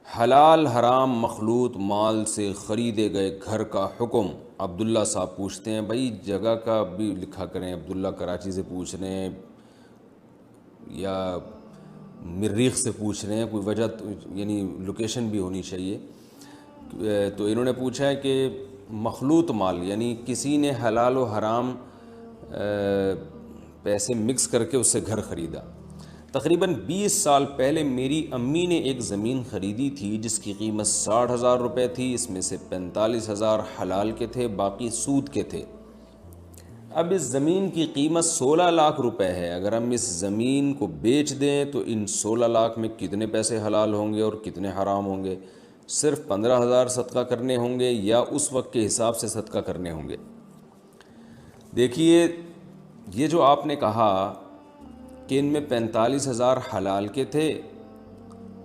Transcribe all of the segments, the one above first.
حلال حرام مخلوط مال سے خریدے گئے گھر کا حکم۔ عبداللہ صاحب پوچھتے ہیں، بھائی جگہ کا بھی لکھا کریں، عبداللہ کراچی سے پوچھ رہے ہیں یا مریخ سے پوچھ رہے ہیں، کوئی وجہ یعنی لوکیشن بھی ہونی چاہیے۔ تو انہوں نے پوچھا ہے کہ مخلوط مال یعنی کسی نے حلال و حرام پیسے مکس کر کے اس سے گھر خریدا۔ تقریباً 20 سال پہلے میری امی نے ایک زمین خریدی تھی جس کی قیمت 60,000 روپے تھی، اس میں سے 45,000 حلال کے تھے، باقی سود کے تھے۔ اب اس زمین کی قیمت 16 لاکھ روپے ہے، اگر ہم اس زمین کو بیچ دیں تو ان 16 لاکھ میں کتنے پیسے حلال ہوں گے اور کتنے حرام ہوں گے؟ صرف 15,000 صدقہ کرنے ہوں گے یا اس وقت کے حساب سے صدقہ کرنے ہوں گے؟ دیکھیے، یہ جو آپ نے کہا کہ ان میں 45,000 حلال کے تھے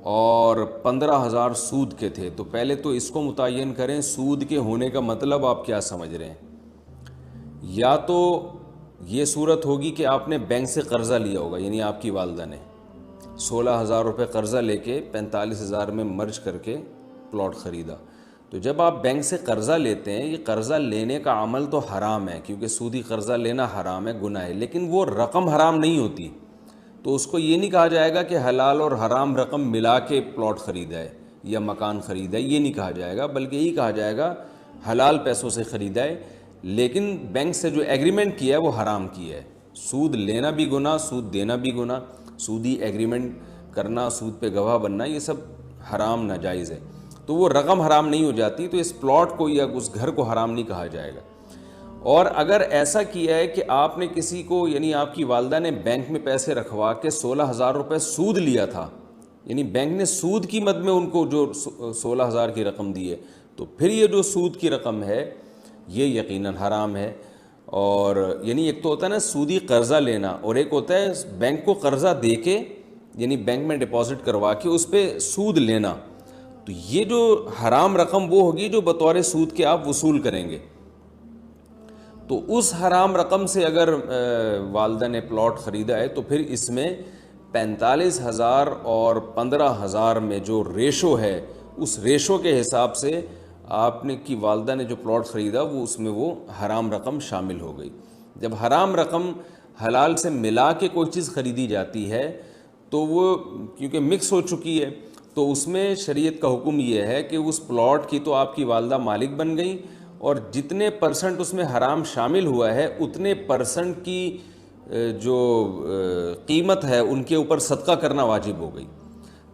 اور 15,000 سود کے تھے، تو پہلے تو اس کو متعین کریں، سود کے ہونے کا مطلب آپ کیا سمجھ رہے ہیں؟ یا تو یہ صورت ہوگی کہ آپ نے بینک سے قرضہ لیا ہوگا، یعنی آپ کی والدہ نے 16,000 روپے قرضہ لے کے 45,000 میں مرج کر کے پلاٹ خریدا۔ تو جب آپ بینک سے قرضہ لیتے ہیں، یہ قرضہ لینے کا عمل تو حرام ہے، کیونکہ سودی قرضہ لینا حرام ہے، گناہ ہے، لیکن وہ رقم حرام نہیں ہوتی، تو اس کو یہ نہیں کہا جائے گا کہ حلال اور حرام رقم ملا کے پلاٹ خریدا ہے یا مکان خریدا ہے، یہ نہیں کہا جائے گا، بلکہ یہی کہا جائے گا حلال پیسوں سے خریدا ہے، لیکن بینک سے جو ایگریمنٹ کیا ہے وہ حرام کیا ہے۔ سود لینا بھی گناہ، سود دینا بھی گناہ، سودی ایگریمنٹ کرنا، سود پہ گواہ بننا، یہ سب حرام ناجائز ہے، تو وہ رقم حرام نہیں ہو جاتی، تو اس پلاٹ کو یا اس گھر کو حرام نہیں کہا جائے گا۔ اور اگر ایسا کیا ہے کہ آپ نے کسی کو یعنی آپ کی والدہ نے بینک میں پیسے رکھوا کے 16,000 روپے سود لیا تھا، یعنی بینک نے سود کی مد میں ان کو جو 16,000 کی رقم دی ہے، تو پھر یہ جو سود کی رقم ہے یہ یقیناً حرام ہے۔ اور یعنی ایک تو ہوتا ہے نا سودی قرضہ لینا، اور ایک ہوتا ہے بینک کو قرضہ دے کے یعنی بینک میں ڈپازٹ کروا کے اس پہ سود لینا، تو یہ جو حرام رقم وہ ہوگی جو بطور سود کے آپ وصول کریں گے۔ تو اس حرام رقم سے اگر والدہ نے پلاٹ خریدا ہے تو پھر اس میں 45,000 اور 15,000 میں جو ریشو ہے، اس ریشو کے حساب سے آپ نے کی والدہ نے جو پلاٹ خریدا وہ اس میں وہ حرام رقم شامل ہو گئی۔ جب حرام رقم حلال سے ملا کے کوئی چیز خریدی جاتی ہے تو وہ کیونکہ مکس ہو چکی ہے، تو اس میں شریعت کا حکم یہ ہے کہ اس پلاٹ کی تو آپ کی والدہ مالک بن گئی، اور جتنے پرسنٹ اس میں حرام شامل ہوا ہے اتنے پرسنٹ کی جو قیمت ہے ان کے اوپر صدقہ کرنا واجب ہو گئی۔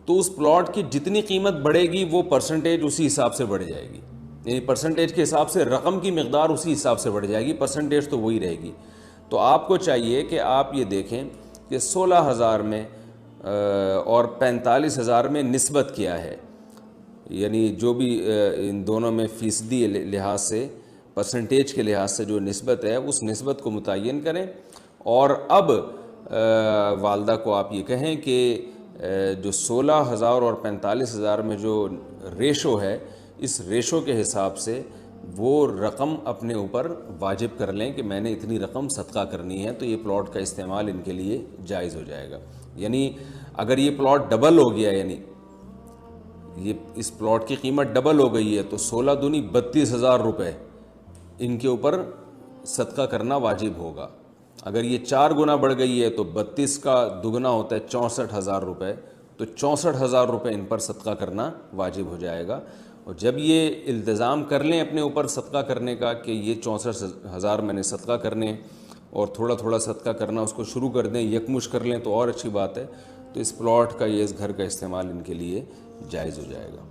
تو اس پلاٹ کی جتنی قیمت بڑھے گی وہ پرسنٹیج اسی حساب سے بڑھ جائے گی، یعنی پرسنٹیج کے حساب سے رقم کی مقدار اسی حساب سے بڑھ جائے گی، پرسنٹیج تو وہی رہے گی۔ تو آپ کو چاہیے کہ آپ یہ دیکھیں کہ 16,000 میں اور 45,000 میں نسبت کیا ہے، یعنی جو بھی ان دونوں میں فیصدی لحاظ سے پرسنٹیج کے لحاظ سے جو نسبت ہے اس نسبت کو متعین کریں، اور اب والدہ کو آپ یہ کہیں کہ جو 16,000 اور 45,000 میں جو ریشو ہے اس ریشو کے حساب سے وہ رقم اپنے اوپر واجب کر لیں کہ میں نے اتنی رقم صدقہ کرنی ہے، تو یہ پلاٹ کا استعمال ان کے لیے جائز ہو جائے گا۔ یعنی اگر یہ پلاٹ ڈبل ہو گیا، یعنی یہ اس پلاٹ کی قیمت ڈبل ہو گئی ہے، تو 16 دونی 32,000 روپے ان کے اوپر صدقہ کرنا واجب ہوگا۔ اگر یہ 4 گنا بڑھ گئی ہے تو 32 کا دگنا ہوتا ہے 64,000 روپے، تو 64,000 روپے ان پر صدقہ کرنا واجب ہو جائے گا۔ اور جب یہ التزام کر لیں اپنے اوپر صدقہ کرنے کا کہ یہ 64,000 میں نے صدقہ کرنے، اور تھوڑا تھوڑا صدقہ کرنا اس کو شروع کر دیں، یکمشت کر لیں تو اور اچھی بات ہے، تو اس پلاٹ کا یہ اس گھر کا استعمال ان کے لیے جائز ہو جائے گا۔